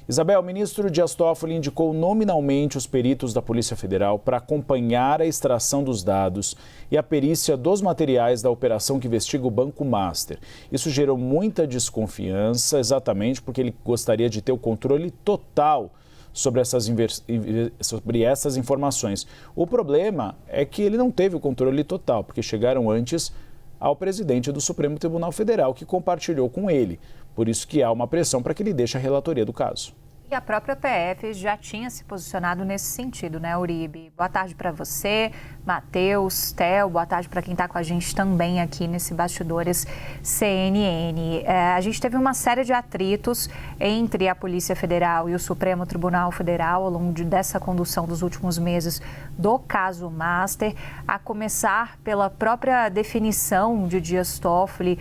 Isabel, o ministro Dias Toffoli indicou nominalmente os peritos da Polícia Federal para acompanhar a extração dos dados e a perícia dos materiais da operação que investiga o Banco Master. Isso gerou muita desconfiança, exatamente porque ele gostaria de ter o controle total sobre essas informações. O problema é que ele não teve o controle total, porque chegaram antes ao presidente do Supremo Tribunal Federal, que compartilhou com ele. Por isso que há uma pressão para que ele deixe a relatoria do caso. E a própria PF já tinha se posicionado nesse sentido, né, Uribe? Boa tarde para você, Matheus, Theo, boa tarde para quem está com a gente também aqui nesse Bastidores CNN. A gente teve uma série de atritos entre a Polícia Federal e o Supremo Tribunal Federal ao longo dessa condução dos últimos meses do caso Master, a começar pela própria definição de Dias Toffoli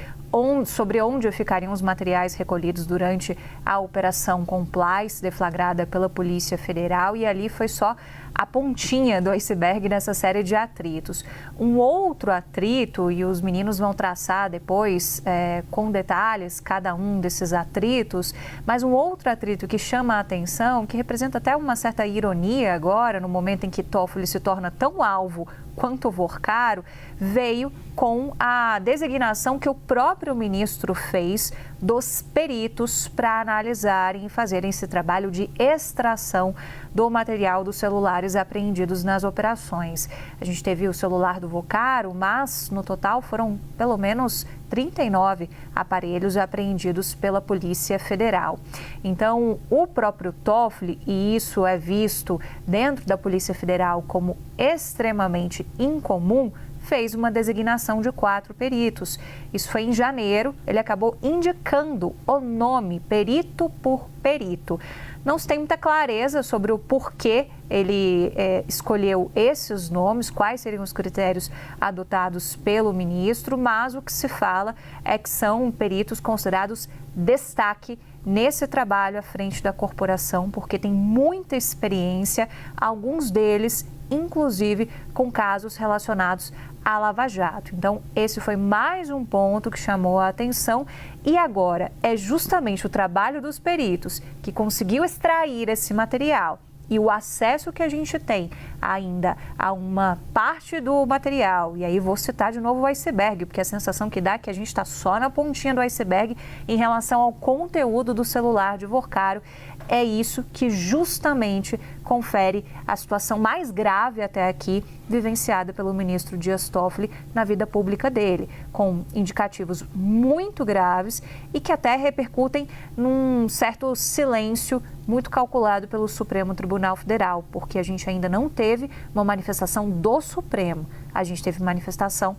sobre onde ficariam os materiais recolhidos durante a Operação Complice, deflagrada pela Polícia Federal, e ali foi só a pontinha do iceberg nessa série de atritos. Um outro atrito, e os meninos vão traçar depois com detalhes cada um desses atritos, mas um outro atrito que chama a atenção, que representa até uma certa ironia agora, no momento em que Toffoli se torna tão alvo quanto Vorcaro, veio com a designação que o próprio ministro fez dos peritos para analisarem e fazerem esse trabalho de extração do material dos celulares apreendidos nas operações. A gente teve o celular do Vorcaro, mas no total foram pelo menos 39 aparelhos apreendidos pela Polícia Federal. Então, o próprio Toffoli, e isso é visto dentro da Polícia Federal como extremamente incomum, fez uma designação de 4 peritos. Isso foi em janeiro, ele acabou indicando o nome, perito por perito. Não se tem muita clareza sobre o porquê ele escolheu esses nomes, quais seriam os critérios adotados pelo ministro, mas o que se fala é que são peritos considerados destaque nesse trabalho à frente da corporação, porque tem muita experiência, alguns deles, inclusive, com casos relacionados à Lava Jato. Então, esse foi mais um ponto que chamou a atenção e agora é justamente o trabalho dos peritos que conseguiu extrair esse material e o acesso que a gente tem ainda a uma parte do material, e aí vou citar de novo o iceberg, porque a sensação que dá é que a gente está só na pontinha do iceberg em relação ao conteúdo do celular de Vorcaro. É isso que justamente confere a situação mais grave até aqui vivenciada pelo ministro Dias Toffoli na vida pública dele, com indicativos muito graves e que até repercutem num certo silêncio muito calculado pelo Supremo Tribunal Federal, porque a gente ainda não teve uma manifestação do Supremo, a gente teve manifestação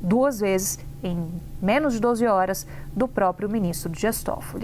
2 vezes em menos de 12 horas do próprio ministro Dias Toffoli.